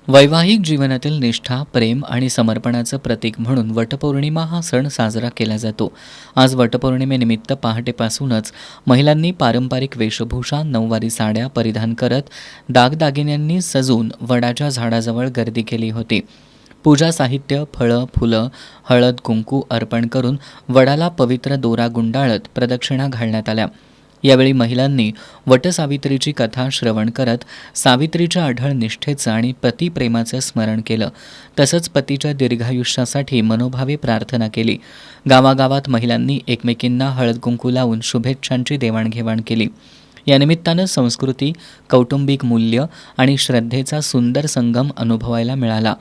वैवाहिक जीवनातील निष्ठा, प्रेम आणि समर्पणाचं प्रतीक म्हणून वटपौर्णिमा हा सण साजरा केला जातो. आज वटपौर्णिमेनिमित्त पहाटेपासूनच महिलांनी पारंपरिक वेशभूषा, नऊवारी साड्या परिधान करत दागदागिन्यांनी सजून वडाच्या झाडाजवळ गर्दी केली होती. पूजा साहित्य, फळं, फुलं, हळद, कुंकू अर्पण करून वडाला पवित्र दोरा गुंडाळत प्रदक्षिणा घालण्यात आल्या. यावेळी महिलांनी वटसावित्रीची कथा श्रवण करत सावित्रीच्या अढळ निष्ठेचं आणि पतिप्रेमाचं स्मरण केलं. तसंच पतीच्या दीर्घायुष्यासाठी मनोभावे प्रार्थना केली. गावागावात महिलांनी एकमेकींना हळद कुंकू लावून शुभेच्छांची देवाणघेवाण केली. या निमित्तानं संस्कृती, कौटुंबिक मूल्य आणि श्रद्धेचा सुंदर संगम अनुभवायला मिळाला.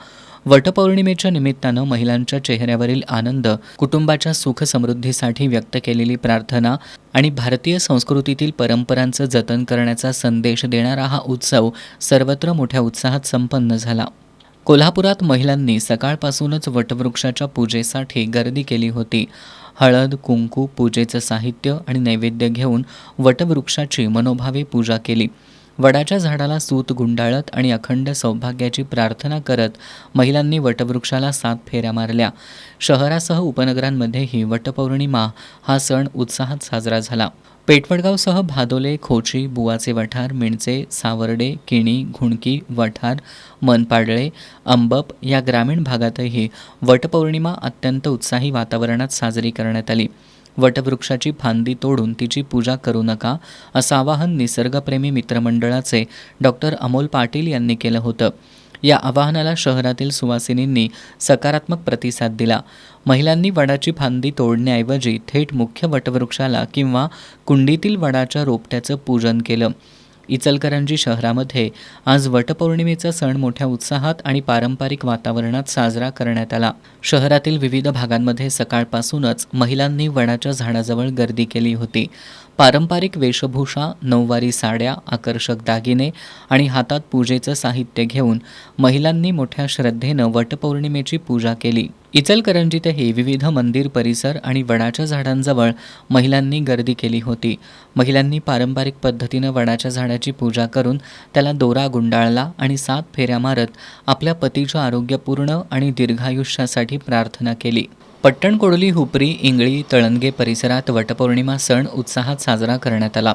वटपौर्णिमेच्या निमित्तानं महिलांच्या चेहऱ्यावरील आनंद, कुटुंबाच्या सुख समृद्धीसाठी व्यक्त केलेली प्रार्थना आणि भारतीय संस्कृतीतील परंपरांचं जतन करण्याचा संदेश देणारा हा उत्सव सर्वत्र मोठ्या उत्साहात संपन्न झाला. कोल्हापुरात महिलांनी सकाळपासूनच वटवृक्षाच्या पूजेसाठी गर्दी केली होती. हळद, कुंकू, पूजेचं साहित्य आणि नैवेद्य घेऊन वटवृक्षाची मनोभावे पूजा केली. वडाच्या झाडाला सूत गुंडाळत आणि अखंड सौभाग्याची प्रार्थना करत महिलांनी वटवृक्षाला 7 फेऱ्या मारल्या. शहरासह उपनगरांमध्येही वटपौर्णिमा हा सण उत्साहात साजरा झाला. पेठवडगावसह भादोले, खोची, बुवाचे वठार, मिणचे, सावर्डे, किणी, घुणकी, वठार, मनपाडळे, अंबप या ग्रामीण भागातही वटपौर्णिमा अत्यंत उत्साही वातावरणात साजरी करण्यात आली. वटवृक्षाची फांदी तोडून तिची पूजा करू नका, असं आवाहन निसर्गप्रेमी मित्रमंडळाचे डॉक्टर अमोल पाटील यांनी केलं होतं. या आवाहनाला शहरातील सुवासिनींनी सकारात्मक प्रतिसाद दिला. महिलांनी वडाची फांदी तोडण्याऐवजी थेट मुख्य वटवृक्षाला किंवा कुंडीतील वडाच्या रोपट्याचं पूजन केलं. इचलकरंजी शहरामध्ये आज वटपौर्णिमेचा सण मोठ्या उत्साहात आणि पारंपरिक वातावरणात साजरा करण्यात आला. शहरातील विविध भागांमध्ये सकाळपासूनच महिलांनी वडाच्या झाडाजवळ गर्दी केली होती. पारंपरिक वेशभूषा, नऊवारी साड्या, आकर्षक दागिने आणि हातात पूजेचं साहित्य घेऊन महिलांनी मोठ्या श्रद्धेनं वटपौर्णिमेची पूजा केली. इचलकरंजीतही विविध मंदिर परिसर आणि वडाच्या झाडांजवळ महिलांनी गर्दी केली होती. महिलांनी पारंपरिक पद्धतीनं वडाच्या झाडाची पूजा करून त्याला दोरा गुंडाळला आणि 7 फेऱ्या मारत आपल्या पतीच्या आरोग्यपूर्ण आणि दीर्घायुष्यासाठी प्रार्थना केली. पट्टणकोडोली, हुपरी, इंगळी, तळंगे परिसरात वटपौर्णिमा सण उत्साहात साजरा करण्यात आला.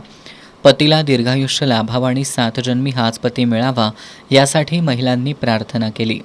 पतीला दीर्घायुष्य लाभावं आणि 7 जन्मी हाच पती मिळावा यासाठी महिलांनी प्रार्थना केली.